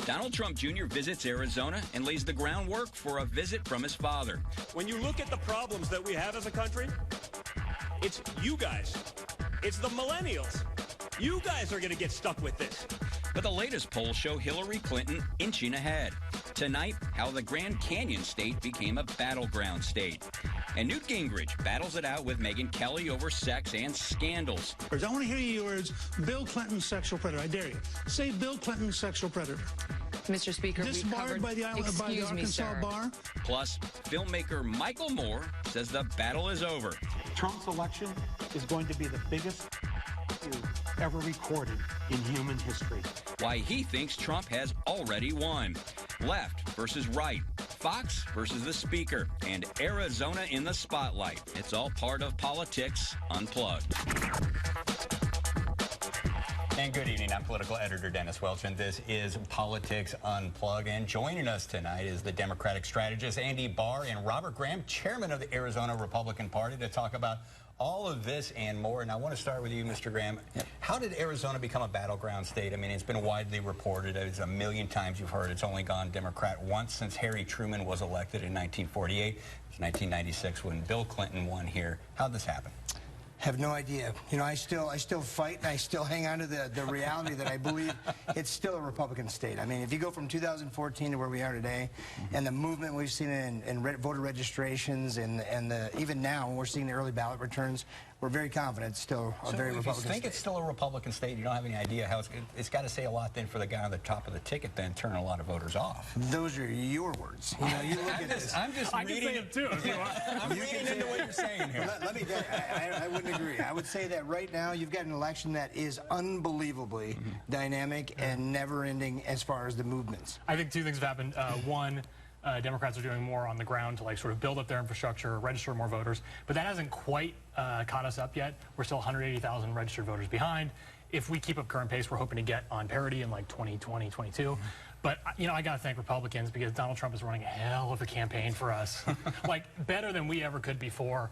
Donald Trump Jr. visits Arizona and lays the groundwork for a visit from his father. When you look at the problems that we have as a country, it's you guys. It's the millennials. You guys are going to get stuck with this. But the latest polls show Hillary Clinton inching ahead. Tonight, how the Grand Canyon state became a battleground state. And Newt Gingrich battles it out with Megyn Kelly over sex and scandals. I want to hear your words, Bill Clinton, sexual predator. I dare you. Say Bill Clinton, sexual predator. Mr. Speaker, disbarred by the Arkansas bar. Plus, filmmaker Michael Moore says the battle is over. Trump's election is going to be the biggest ever recorded in human history. Why he thinks Trump has already won. Left versus right. Fox versus the Speaker. And Arizona in the spotlight. It's all part of Politics Unplugged. And good evening. I'm political editor Dennis Welch, and this is Politics Unplugged. And joining us tonight is the Democratic strategist Andy Barr and Robert Graham, chairman of the Arizona Republican Party, to talk about all of this and more. And I want to start with you, Mr. Graham. Yep. How did Arizona become a battleground state? I mean, it's been widely reported. It's a million times you've heard it's only gone Democrat once since Harry Truman was elected in 1948. It's 1996 when Bill Clinton won here. How'd this happen? Have no idea. You know, I still fight, and I still hang on to the reality that I believe it's still a Republican state. I mean, if you go from 2014 to where we are today, and the movement we've seen in voter registrations, and even now when we're seeing the early ballot returns, we're very confident it's still a very Republican state. If you think it's still a Republican state, you don't have any idea how it's got to say a lot then for the guy on the top of the ticket, then turn a lot of voters off. Those are your words. You know, you look at this. I'm just reading it too. I'm reading into what you're saying here. Let me tell you, I wouldn't agree. I would say that right now you've got an election that is unbelievably dynamic and never-ending as far as the movements. I think two things have happened. One, Democrats are doing more on the ground to sort of build up their infrastructure, register more voters, but that hasn't quite caught us up yet. We're still 180,000 registered voters behind. If we keep up current pace, we're hoping to get on parity in 2020, 22. But, you know, I got to thank Republicans because Donald Trump is running a hell of a campaign for us. Better than we ever could before.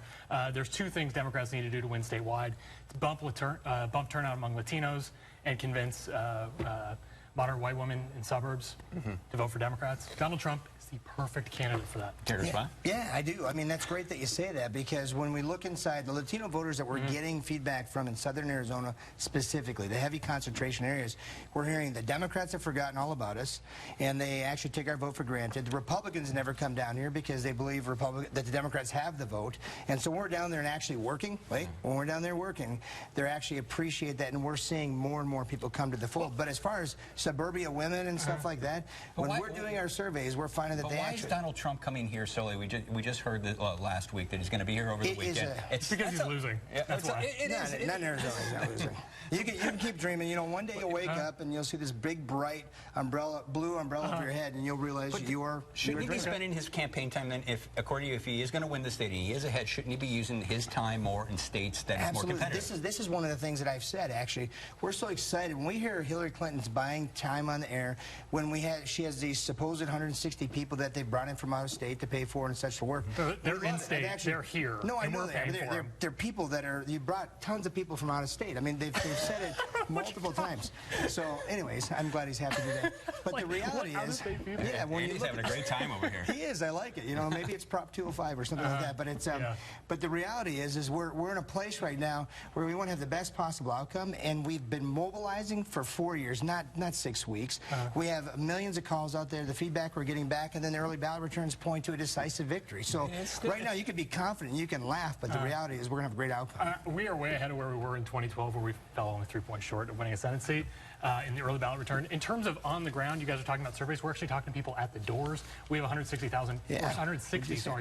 There's two things Democrats need to do to win statewide. Bump turnout among Latinos and convince moderate white women in suburbs to vote for Democrats. Donald Trump is the perfect candidate for that. Yeah, I do. I mean, that's great that you say that, because when we look inside, the Latino voters that we're getting feedback from in southern Arizona specifically, the heavy concentration areas, we're hearing the Democrats have forgotten all about us, and they actually take our vote for granted. The Republicans never come down here because they believe that the Democrats have the vote. And so when we're down there and actually working, when we're down there working, they actually appreciate that, and we're seeing more and more people come to the fold. But as far as suburbia women and stuff like that, when we're doing our surveys, we're finding that they actually... Why is Donald Trump coming here so late? We just heard that last week that he's going to be here over the weekend. It's because he's losing. That's why. Not in Arizona, he's not losing. You can keep dreaming. You know, one day you'll wake up and you'll see this big, bright blue umbrella over your head, and you'll realize shouldn't he be spending his campaign time then, according to you, if he is going to win the state and he is ahead, shouldn't he be using his time more in states that is more competitive? This is one of the things that I've said, actually. We're so excited when we hear Hillary Clinton's buying time on the air, when she has these supposed 160 people that they've brought in from out of state to pay for and such for work. They're in state. They're here. No, I know that. They're people that are. You brought tons of people from out of state. I mean, they've said it multiple times. So, anyways, I'm glad he's happy to do that. But the reality is, Andy's having a great time over here. He is. I like it. You know, maybe it's Prop 205 or something like that. But it's. But the reality is we're in a place right now where we want to have the best possible outcome, and we've been mobilizing for 4 years, not 6 weeks. We have millions of calls out there. The feedback we're getting back, and then the early ballot returns point to a decisive victory. So right now you can be confident, you can laugh, but the reality is we're going to have a great outcome. We are way ahead of where we were in 2012, where we fell only 3 points short of winning a Senate seat in the early ballot return. In terms of on the ground, you guys are talking about surveys. We're actually talking to people at the doors. We have 160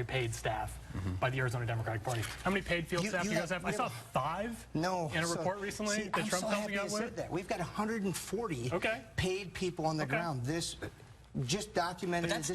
paid staff by the Arizona Democratic Party. How many paid field staff do you guys have? I saw 5 in a report recently that Trump's coming up with. We've got 140 paid people on the ground. just documented But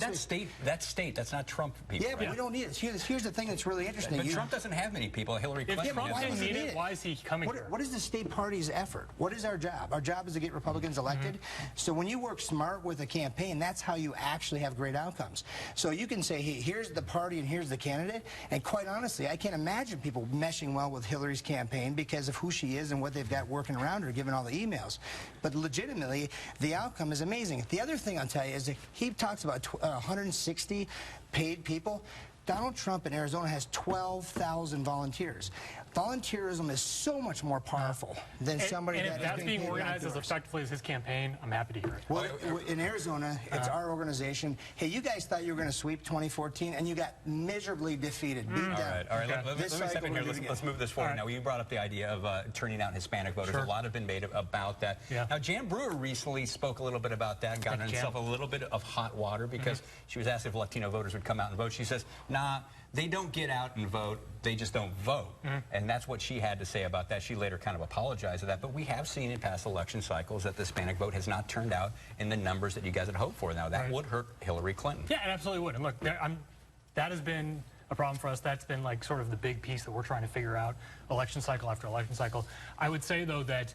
that's state. That's not Trump people. Yeah, but we don't need it. Here's the thing that's really interesting. But Trump doesn't have many people. Hillary Clinton. If Trump didn't need it, why is he coming here? What is the state party's effort? What is our job? Our job is to get Republicans elected. So when you work smart with a campaign, that's how you actually have great outcomes. So you can say, hey, here's the party and here's the candidate. And quite honestly, I can't imagine people meshing well with Hillary's campaign because of who she is and what they've got working around her, given all the emails. But legitimately, the outcome is amazing. The other thing I'll tell you is that he talks about 160 paid people. Donald Trump in Arizona has 12,000 volunteers. Volunteerism is so much more powerful than somebody and that if that's is being organized as effectively as his campaign, I'm happy to hear it. Well, in Arizona, it's our organization. Hey, you guys thought you were going to sweep 2014, and you got miserably defeated, beat down. All right. Let me step in here. Let's move this forward. Now, you brought up the idea of turning out Hispanic voters. A lot have been made about that. Now, Jan Brewer recently spoke a little bit about that, got herself a little bit of hot water because she was asked if Latino voters would come out and vote. She says, nah, they don't get out and vote. They just don't vote. And that's what she had to say about that. She later kind of apologized for that. But we have seen in past election cycles that the Hispanic vote has not turned out in the numbers that you guys had hoped for. Now, that would hurt Hillary Clinton. Yeah, it absolutely would. And look, that has been a problem for us. That's been like sort of the big piece that we're trying to figure out election cycle after election cycle. I would say, though, that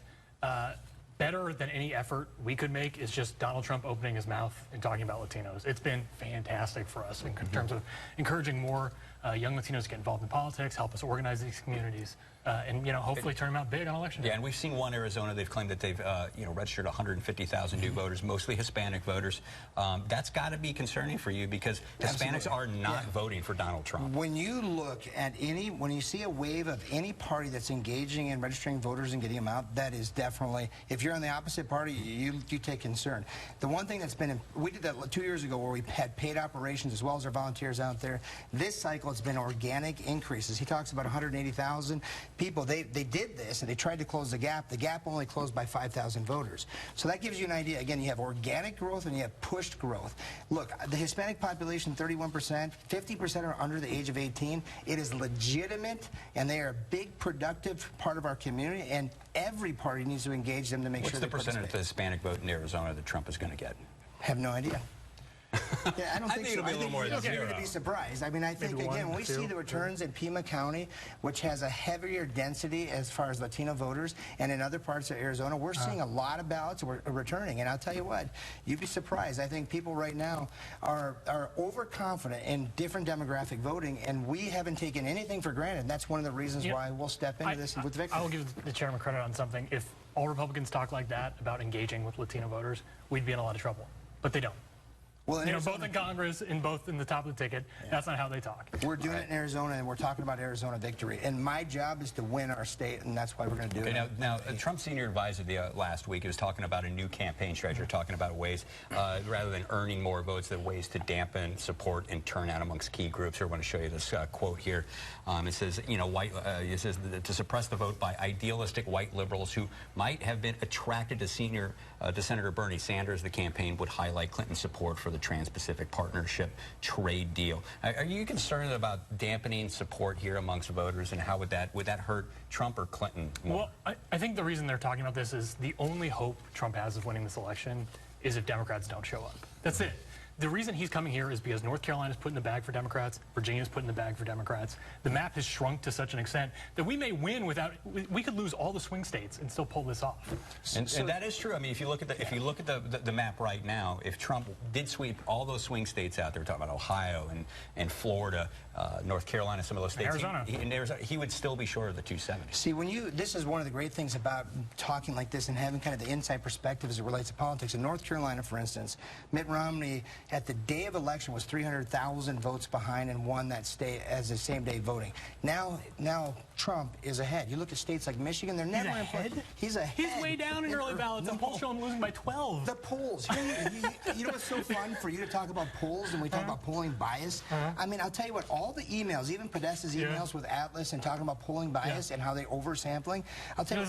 better than any effort we could make is just Donald Trump opening his mouth and talking about Latinos. It's been fantastic for us in terms of encouraging more young Latinos to get involved in politics, help us organize these communities, and hopefully turn them out big on election day. Yeah, and we've seen one Arizona. They've claimed that they've registered 150,000 new voters, mostly Hispanic voters. That's got to be concerning for you because Hispanics are not voting for Donald Trump. When you look at when you see a wave of any party that's engaging in registering voters and getting them out, that is definitely, if you're on the opposite party, you take concern. The one thing that's been, we did that 2 years ago where we had paid operations as well as our volunteers out there. This cycle, it's been organic increases. He talks about 180,000 people. They did this and they tried to close the gap. The gap only closed by 5,000 voters. So that gives you an idea. Again, you have organic growth and you have pushed growth. Look, the Hispanic population, 31%, 50% are under the age of 18. It is legitimate and they are a big productive part of our community, and every party needs to engage them to make sure they What's the percentage of the Hispanic vote in Arizona that Trump is going to get? Have no idea. Yeah, I don't think it'll be a little more than you're zero. going to be surprised. I mean, I think, again, when we see the returns in Pima County, which has a heavier density as far as Latino voters, and in other parts of Arizona, we're seeing a lot of ballots returning. And I'll tell you what, you'd be surprised. I think people right now are overconfident in different demographic voting, and we haven't taken anything for granted. And that's one of the reasons why we'll step into this with victory. I will give the chairman credit on something. If all Republicans talk like that about engaging with Latino voters, we'd be in a lot of trouble. But they don't. Well, both in Congress and both in the top of the ticket, that's not how they talk. We're doing it in Arizona, and we're talking about Arizona victory. And my job is to win our state, and that's why we're going to do it. Now, Trump's senior advisor last week was talking about a new campaign strategy, talking about ways, rather than earning more votes, the ways to dampen support and turnout amongst key groups. Here, I want to show you this quote here. It says, it says to suppress the vote by idealistic white liberals who might have been attracted to Senator Bernie Sanders. The campaign would highlight Clinton's support for the Trans-Pacific Partnership trade deal. Are you concerned about dampening support here amongst voters, and how would that hurt Trump or Clinton more? Well, I think the reason they're talking about this is the only hope Trump has of winning this election is if Democrats don't show up. That's it. The reason he's coming here is because North Carolina's put in the bag for Democrats, Virginia's put in the bag for Democrats. The map has shrunk to such an extent that we may win we could lose all the swing states and still pull this off. And that is true. I mean, if you look at the map right now, if Trump did sweep all those swing states out there, we're talking about Ohio and Florida, North Carolina, some of those states, Arizona, he would still be short of the 270. See, this is one of the great things about talking like this and having kind of the inside perspective as it relates to politics. In North Carolina, for instance, Mitt Romney at the day of election was 300,000 votes behind and won that state as the same day voting. Now Trump is ahead. You look at states like Michigan, they're never ahead. He's ahead. He's way down in early ballots. The polls show him losing by 12. The polls. You know what's so fun for you to talk about polls and we talk about polling bias? I mean, I'll tell you what, all the emails, even Podesta's emails with Atlas and talking about polling bias and how they're oversampling. I'll tell you,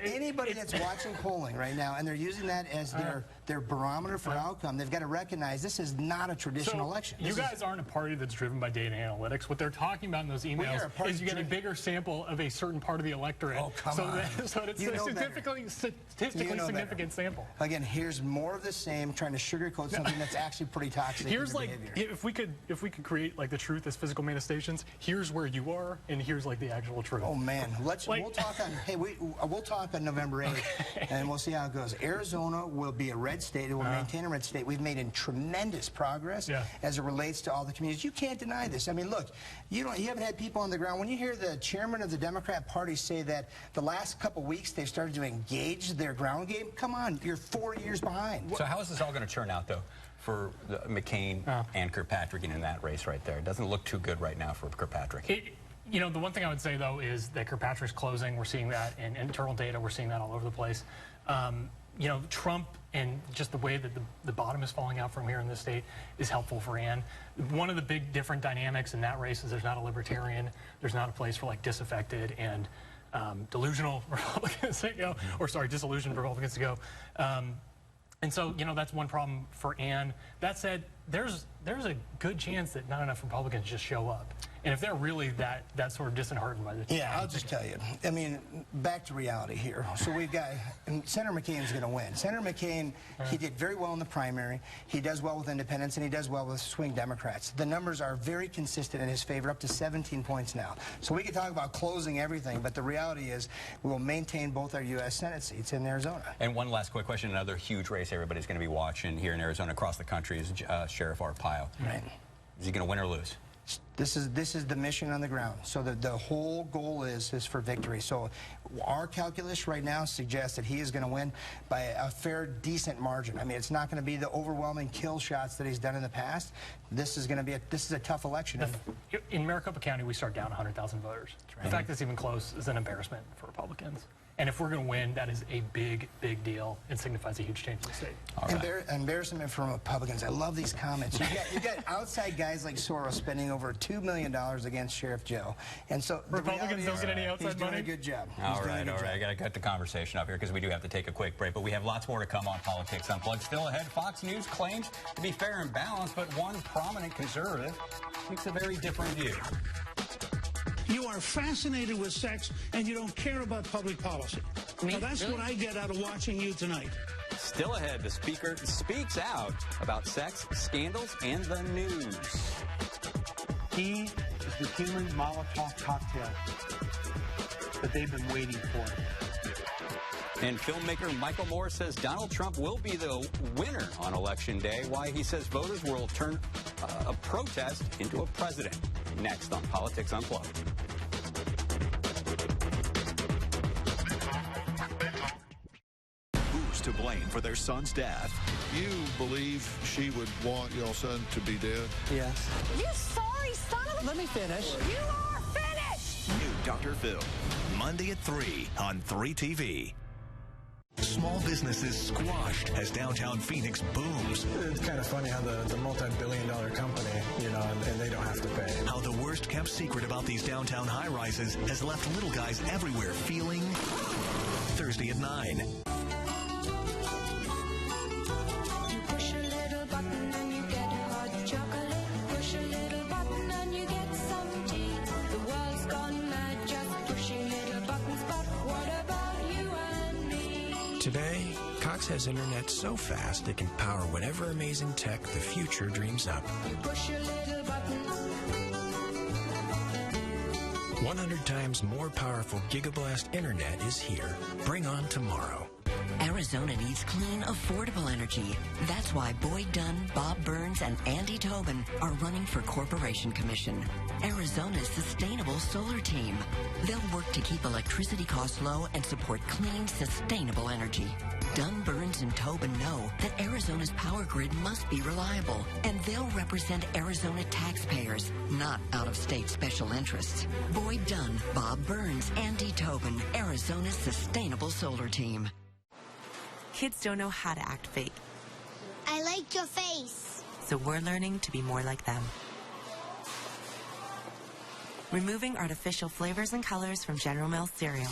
anybody that's watching polling right now and they're using that as their barometer for outcome, they've got to recognize this is not a traditional election. You guys aren't a party that's driven by data analytics. What they're talking about in those emails is you get a bigger sample of a certain part of the electorate. Oh, come so on. So it's a statistically significant sample. Again, here's more of the same, trying to sugarcoat something that's actually pretty toxic. Here's like, behavior. if we could create like the truth as physical manifestations, here's where you are, and here's like the actual truth. Oh man, we'll talk on. Hey, we'll talk on November 8th, and we'll see how it goes. Arizona will be a red state. It will maintain a red state. We've made tremendous progress as it relates to all the communities. You can't deny this. I mean, look, you haven't had people on the ground. When you hear the chairman of the Democrat Party say that the last couple weeks they've started to engage their ground game, come on, you're 4 years behind. So how is this all going to turn out, though, for McCain and Kirkpatrick in that race right there? It doesn't look too good right now for Kirkpatrick. You know, the one thing I would say, though, is that Kirkpatrick's closing. We're seeing that in internal data. We're seeing that all over the place. You know, Trump and just the way that the bottom is falling out from here in this state is helpful for Ann. One of the big different dynamics in that race is there's not a libertarian. There's not a place for, like, disaffected and delusional Republicans to go, or sorry, disillusioned Republicans to go. And so, you know, that's one problem for Ann. That said, there's a good chance that not enough Republicans just show up. And if they're really that sort of disheartened by the I'll just tell you. I mean, back to reality here. So we've got Senator McCain's going to win. Senator McCain, he did very well in the primary. He does well with independents, and he does well with swing Democrats. The numbers are very consistent in his favor, up to 17 points now. So we can talk about closing everything, but the reality is we will maintain both our U.S. Senate seats in Arizona. And one last quick question. Another huge race everybody's going to be watching here in Arizona, across the country, is Sheriff Arpaio. Right. Is he going to win or lose? This is the mission on the ground. So the whole goal is for victory. So our calculus right now suggests that he is going to win by a fair, decent margin. I mean, it's not going to be the overwhelming kill shots that he's done in the past. This is going to be a tough election. In Maricopa County, we start down 100,000 voters. Right. The fact that it's even close is an embarrassment for Republicans. And if we're going to win, that is a big, big deal. It signifies a huge change in the state. Right. Embarrassment from Republicans. I love these comments. You got outside guys like Soros spending over $2 million against Sheriff Joe. And so Republicans don't get any outside money? He's doing a good job. All right. I got to cut the conversation up here because we do have to take a quick break. But we have lots more to come on Politics Unplugged. Still ahead, Fox News claims to be fair and balanced, but one prominent conservative takes a very different view. You are fascinated with sex, and you don't care about public policy. Now, that's what I get out of watching you tonight. Still ahead, the speaker speaks out about sex, scandals, and the news. He is the human Molotov cocktail that they've been waiting for. And filmmaker Michael Moore says Donald Trump will be the winner on Election Day. Why he says voters will turn a protest into a president. Next on Politics Unplugged. Who's to blame for their son's death? You believe she would want your son to be dead? Yes. You sorry son of a... Let me finish. You are finished! New Dr. Phil, Monday at 3 on 3TV. Small businesses squashed as downtown Phoenix booms. It's kind of funny how the multi-billion-dollar company, and they don't have to pay. How the worst-kept secret about these downtown high-rises has left little guys everywhere feeling Thursday at 9. Push a little button and you get hot chocolate. Push a little button and you get some tea. The world's gone mad just pushing little buttons, but what about you and me? Today, Cox has internet so fast it can power whatever amazing tech the future dreams up. You push a little button. 100 times more powerful Gigablast internet is here. Bring on tomorrow. Arizona needs clean, affordable energy. That's why Boyd Dunn, Bob Burns, and Andy Tobin are running for Corporation Commission. Arizona's sustainable solar team. They'll work to keep electricity costs low and support clean, sustainable energy. Dunn, Burns, and Tobin know that Arizona's power grid must be reliable, and they'll represent Arizona taxpayers, not out-of-state special interests. Boyd Dunn, Bob Burns, Andy Tobin, Arizona's sustainable solar team. Kids don't know how to act fake. I like your face. So we're learning to be more like them. Removing artificial flavors and colors from General Mills cereal.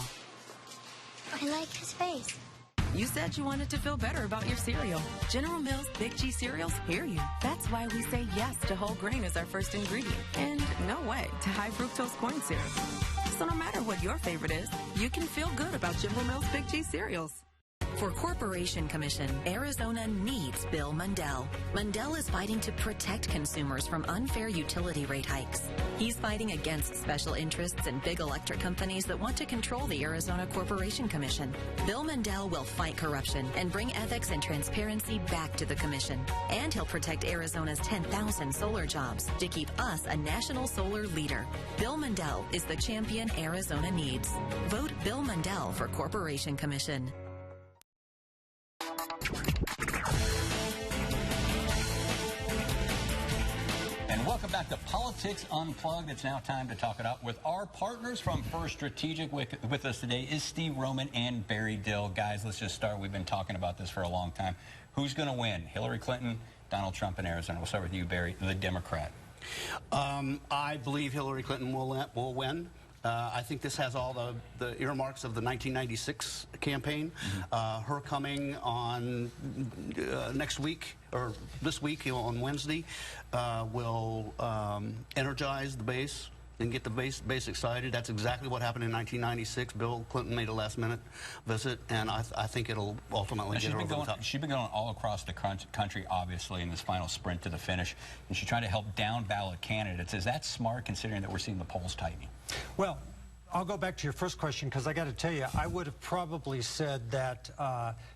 I like his face. You said you wanted to feel better about your cereal. General Mills Big G cereals hear you. That's why we say yes to whole grain as our first ingredient. And no way to high fructose corn syrup. So no matter what your favorite is, you can feel good about General Mills Big G cereals. For Corporation Commission, Arizona needs Bill Mundell. Mundell is fighting to protect consumers from unfair utility rate hikes. He's fighting against special interests and big electric companies that want to control the Arizona Corporation Commission. Bill Mundell will fight corruption and bring ethics and transparency back to the commission. And he'll protect Arizona's 10,000 solar jobs to keep us a national solar leader. Bill Mundell is the champion Arizona needs. Vote Bill Mundell for Corporation Commission. And welcome back to Politics Unplugged. It's now time to talk it out with our partners from First Strategic. With us today is Steve Roman and Barry Dill. Guys, let's just start. We've been talking about this for a long time. Who's going to win? Hillary Clinton, Donald Trump in Arizona? We'll start with you, Barry, the Democrat. I believe Hillary Clinton will win. I think this has all the earmarks of the 1996 campaign. Her coming on next week, or this week on Wednesday, will energize the base and get the base excited. That's exactly what happened in 1996. Bill Clinton made a last-minute visit, and I think it'll ultimately get her over the top. She's been going all across the country, obviously, in this final sprint to the finish, and she's trying to help down-ballot candidates. Is that smart, considering that we're seeing the polls tightening? Well, I'll go back to your first question, because I got to tell you, I would have probably said that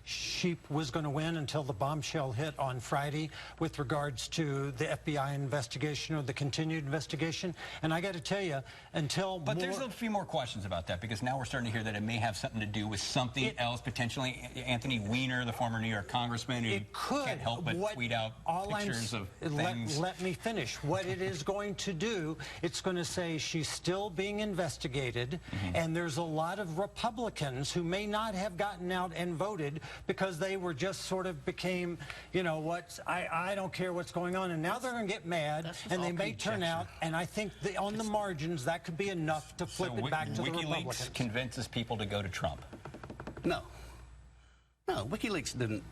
she was going to win until the bombshell hit on Friday with regards to the FBI investigation or the continued investigation. And I got to tell you, until But there's a few more questions about that, because now we're starting to hear that it may have something to do with something else, potentially. Anthony Weiner, the former New York congressman, who can't help but tweet out pictures of things. Let me finish. What it is going to do, it's going to say she's still being investigated. And there's a lot of Republicans who may not have gotten out and voted because they were just sort of became, you know, I don't care what's going on. And now they're going to get mad, and they may turn out. And I think on the margins, that could be enough to flip it back to the Republicans. WikiLeaks convinces people to go to Trump. No, WikiLeaks didn't.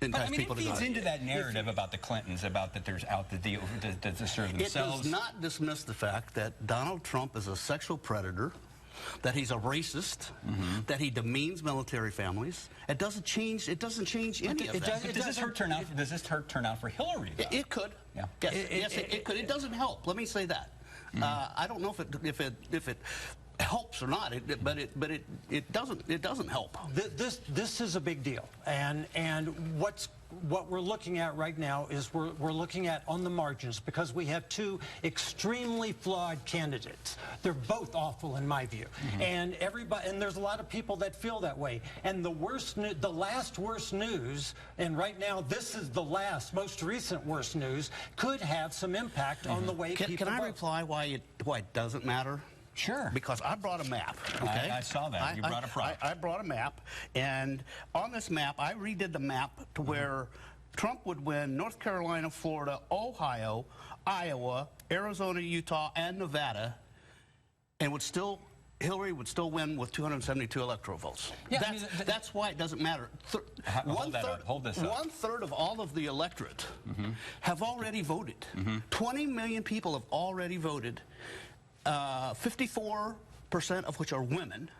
But I mean, it feeds into that narrative about the Clintons, about that there's out to serve themselves. It does not dismiss the fact that Donald Trump is a sexual predator, that he's a racist, that he demeans military families. It doesn't change. It doesn't change any of that. Does this turn out for Hillary? Though? It could. Yeah. Yes, it could. It doesn't help. Let me say that. I don't know if it helps or not, but it doesn't help. This is a big deal, and what we're looking at right now is we're looking at on the margins, because we have two extremely flawed candidates. They're both awful in my view, and there's a lot of people that feel that way. And the last worst news, and right now this is the most recent worst news, could have some impact on the way people vote. Can I reply why it doesn't matter? Sure. Because I brought a map, okay? I saw that. You brought a prop. I brought a map, and on this map, I redid the map to where Trump would win North Carolina, Florida, Ohio, Iowa, Arizona, Utah, and Nevada, and Hillary would still win with 272 electoral votes. Yeah, that's why it doesn't matter. Hold this up. 1/3 of all of the electorate have already voted. 20 million people have already voted. 54% of which are women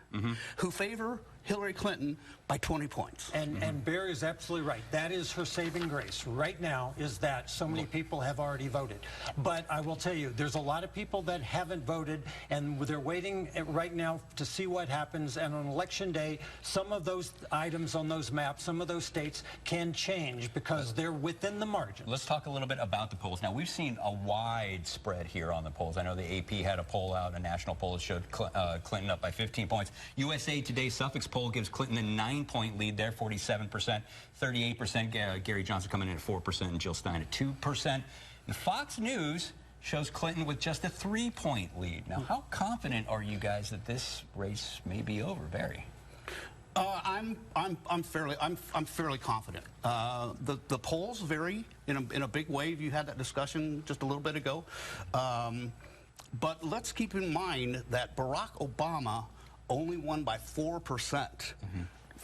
who favor Hillary Clinton by 20 points. And Barry is absolutely right. That is her saving grace right now, is that so many people have already voted. But I will tell you, there's a lot of people that haven't voted, and they're waiting right now to see what happens. And on Election Day, some of those items on those maps, some of those states can change because they're within the margins. Let's talk a little bit about the polls. Now, we've seen a wide spread here on the polls. I know the AP had a poll out, a national poll that showed Clinton up by 15 points. USA Today's Suffolk poll gives Clinton a 9-point lead there, 47%, 38%. Gary Johnson coming in at 4%, and Jill Stein at 2%. And Fox News shows Clinton with just a 3-point lead. Now, how confident are you guys that this race may be over, Barry? I'm fairly confident. The polls vary in a big way. You had that discussion just a little bit ago. But let's keep in mind that Barack Obama only won by 4%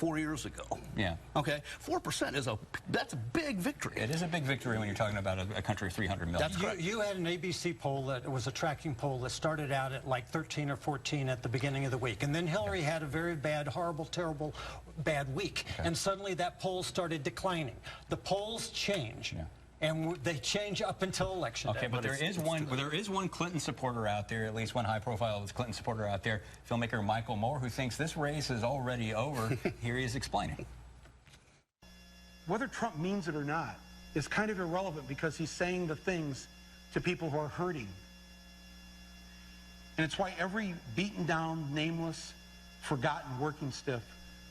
4 years ago. Yeah. Okay, 4% that's a big victory. It is a big victory when you're talking about a country of 300 million. That's correct. You had an ABC poll that was a tracking poll that started out at like 13 or 14 at the beginning of the week, and then Hillary had a very bad, horrible, terrible, bad week, and suddenly that poll started declining. The polls change. Yeah. And they change up until election day. Okay, but there is one Clinton supporter out there, at least one high-profile Clinton supporter out there, filmmaker Michael Moore, who thinks this race is already over. Here he is explaining. Whether Trump means it or not is kind of irrelevant because he's saying the things to people who are hurting. And it's why every beaten down, nameless, forgotten working stiff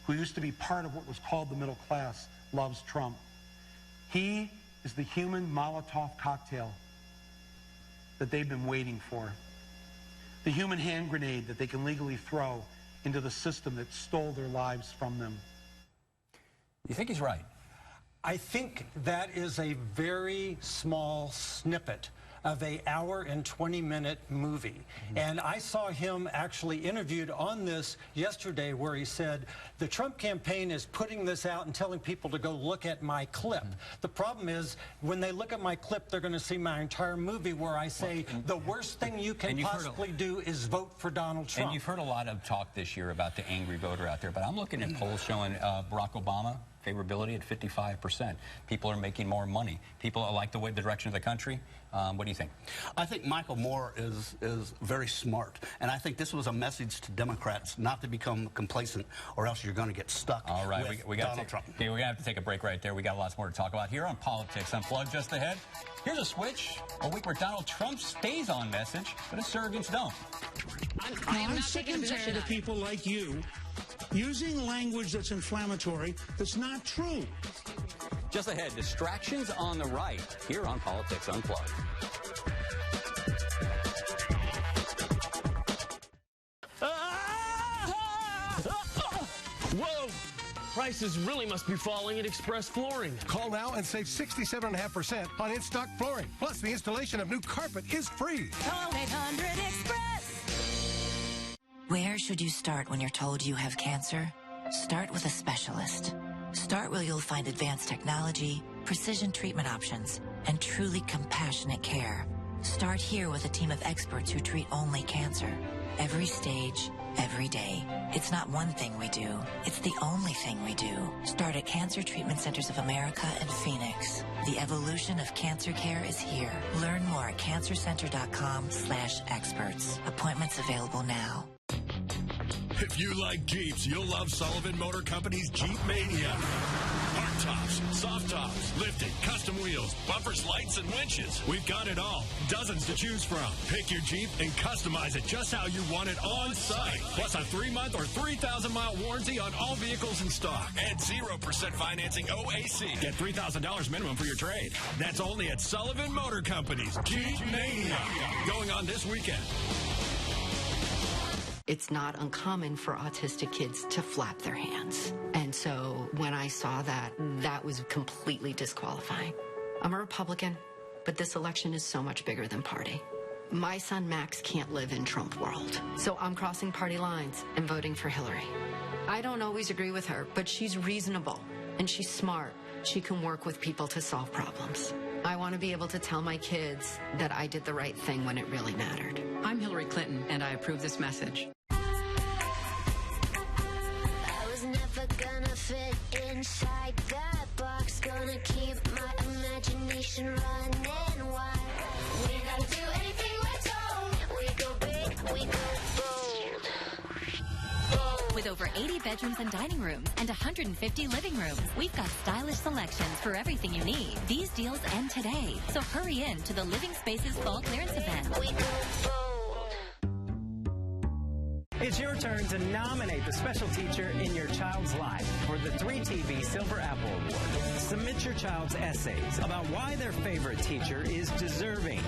who used to be part of what was called the middle class loves Trump. He is the human Molotov cocktail that they've been waiting for. The human hand grenade that they can legally throw into the system that stole their lives from them. You think he's right? I think that is a very small snippet of an hour and 20-minute movie. And I saw him actually interviewed on this yesterday where he said, the Trump campaign is putting this out and telling people to go look at my clip. The problem is, when they look at my clip, they're going to see my entire movie where I say the worst thing you can possibly do is vote for Donald Trump. And you've heard a lot of talk this year about the angry voter out there, but I'm looking at polls showing Barack Obama favorability at 55%. People are making more money. People like the direction of the country. What do you think? I think Michael Moore is very smart, and I think this was a message to Democrats not to become complacent, or else you're going to get stuck. All right, with Donald Trump. Okay, we're going to have to take a break right there. We got lots more to talk about here on Politics Unplugged. Just ahead, here's a switch, a week where Donald Trump stays on message, but his surrogates don't. I'm sick and tired of people like you using language that's inflammatory that's not true. Just ahead, distractions on the right, here on Politics Unplugged. Whoa! Prices really must be falling at Express Flooring. Call now and save 67.5% on in-stock flooring. Plus, the installation of new carpet is free. Call 800-EXPRESS. Where should you start when you're told you have cancer? Start with a specialist. Start where you'll find advanced technology, precision treatment options, and truly compassionate care. Start here with a team of experts who treat only cancer. Every stage, every day. It's not one thing we do. It's the only thing we do. Start at Cancer Treatment Centers of America in Phoenix. The evolution of cancer care is here. Learn more at cancercenter.com/experts. Appointments available now. If you like Jeeps, you'll love Sullivan Motor Company's Jeep Mania. Hard tops, soft tops, lifted, custom wheels, bumpers, lights, and winches. We've got it all. Dozens to choose from. Pick your Jeep and customize it just how you want it on site. Plus a 3-month or 3,000-mile warranty on all vehicles in stock. And 0% financing OAC. Get $3,000 minimum for your trade. That's only at Sullivan Motor Company's Jeep Mania. Going on this weekend. It's not uncommon for autistic kids to flap their hands. And so when I saw that, that was completely disqualifying. I'm a Republican, but this election is so much bigger than party. My son Max can't live in Trump world. So I'm crossing party lines and voting for Hillary. I don't always agree with her, but she's reasonable and she's smart. She can work with people to solve problems. I want to be able to tell my kids that I did the right thing when it really mattered. I'm Hillary Clinton, and I approve this message. Never gonna fit inside that box. Gonna keep my imagination running wild. We gotta do anything we're told. We go big, we go bold. With over 80 bedrooms and dining rooms and 150 living rooms, we've got stylish selections for everything you need. These deals end today, so hurry in to the Living Spaces Fall Clearance Event. We go bold. It's your turn to nominate the special teacher in your child's life for the 3TV Silver Apple Award. Submit your child's essays about why their favorite teacher is deserving.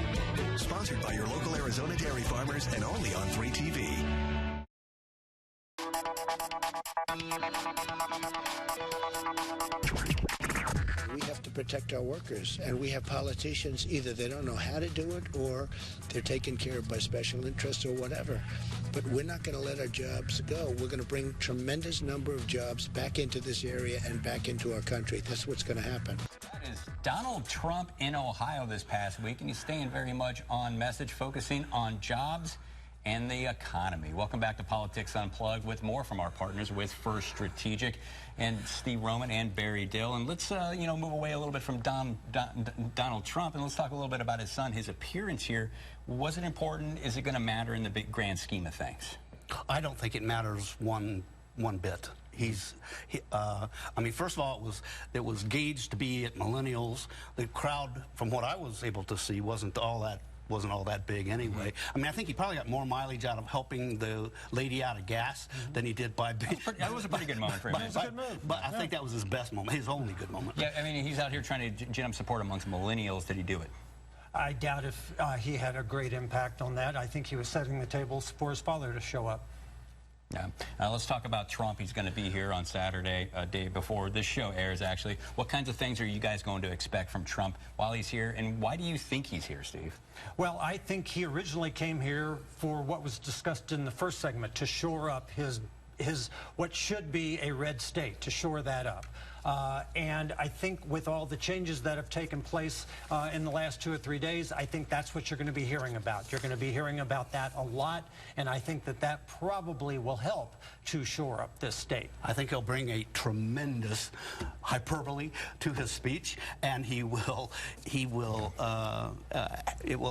Sponsored by your local Arizona dairy farmers and only on 3TV. We have to to protect our workers. And we have politicians, either they don't know how to do it or they're taken care of by special interests or whatever. But we're not going to let our jobs go. We're going to bring tremendous number of jobs back into this area and back into our country. That's what's going to happen. That is Donald Trump in Ohio this past week, and he's staying very much on message, focusing on jobs and the economy. Welcome back to Politics Unplugged with more from our partners with First Strategic and Steve Roman and Barry Dill. And let's, move away a little bit from Donald Trump, and let's talk a little bit about his son. His appearance here, was it important? Is it going to matter in the big grand scheme of things? I don't think it matters one bit. First of all, it was gauged to be at millennials. The crowd, from what I was able to see, wasn't all that big anyway. I think he probably got more mileage out of helping the lady out of gas than he did by... That was a pretty good moment for him. But I think that was his best moment, his only good moment. Yeah, he's out here trying to gin up support amongst millennials. Did he do it? I doubt if he had a great impact on that. I think he was setting the tables for his father to show up. Yeah. Let's talk about Trump. He's going to be here on Saturday, a day before this show airs, actually. What kinds of things are you guys going to expect from Trump while he's here, and why do you think he's here, Steve? Well, I think he originally came here for what was discussed in the first segment, to shore up his what should be a red state, to shore that up. And I think with all the changes that have taken place in the last 2 or 3 days, I think that's what you're going to be hearing about. You're going to be hearing about that a lot, and I think that probably will help to shore up this state. I think he'll bring a tremendous hyperbole to his speech, and it will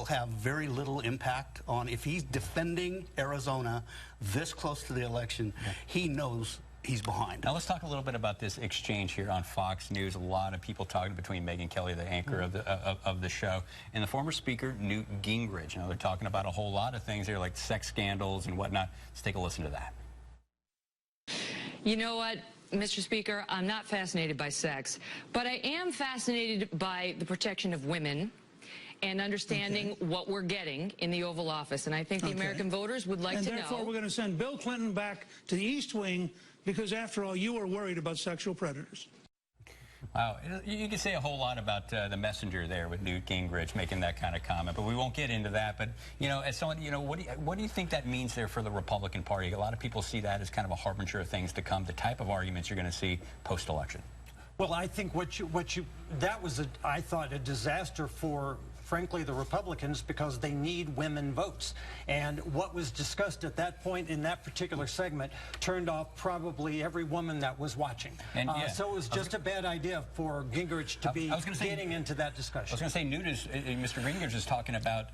have very little impact on, if he's defending Arizona this close to the election, he knows he's behind. Now let's talk a little bit about this exchange here on Fox News. A lot of people talking between Megyn Kelly, the anchor of the show, and the former speaker, Newt Gingrich. They're talking about a whole lot of things here, like sex scandals and whatnot. Let's take a listen to that. You know what, Mr. Speaker, I'm not fascinated by sex, but I am fascinated by the protection of women and understanding what we're getting in the Oval Office. And I think the American voters would like to know. And therefore, we're going to send Bill Clinton back to the East Wing because, after all, you are worried about sexual predators. Wow. You can say a whole lot about the messenger there with Newt Gingrich making that kind of comment, but we won't get into that. But, as someone, what do you think that means there for the Republican Party? A lot of people see that as kind of a harbinger of things to come, the type of arguments you're going to see post-election. Well, I think that was, I thought, a disaster for, frankly, the Republicans, because they need women votes. And what was discussed at that point in that particular segment turned off probably every woman that was watching. And, so it was just a bad idea for Gingrich to be getting into that discussion. I was going to say, Mr. Gingrich is talking about,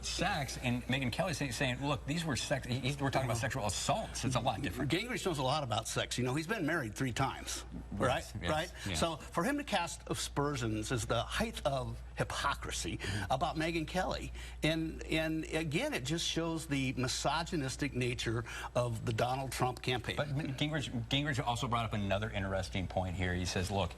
sex, and Megyn Kelly saying, look, these were sex, we're talking about sexual assaults. It's a lot different. Gingrich knows a lot about sex. He's been married 3 times, right? Yes. Right? Yeah. So for him to cast aspersions is the height of hypocrisy about Megyn Kelly. And again, it just shows the misogynistic nature of the Donald Trump campaign. But Gingrich also brought up another interesting point here. He says, look,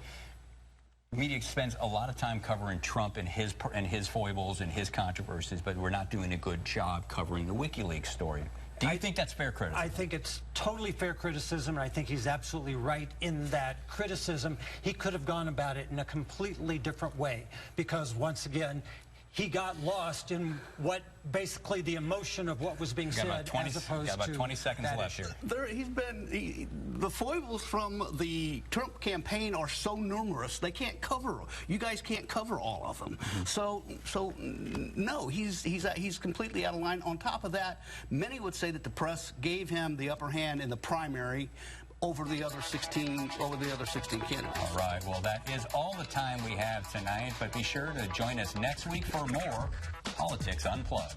media spends a lot of time covering Trump and his foibles and his controversies, but we're not doing a good job covering the WikiLeaks story. Do you think that's fair criticism? I think it's totally fair criticism, and I think he's absolutely right in that criticism. He could have gone about it in a completely different way, because once again, he got lost in what basically the emotion of what was being said, as opposed to about 20 seconds left here. The foibles from the Trump campaign are so numerous, they can't cover. You guys can't cover all of them. So no, he's completely out of line. On top of that, many would say that the press gave him the upper hand in the primary over the other 16 candidates. All right, well, that is all the time we have tonight, but be sure to join us next week for more Politics Unplugged.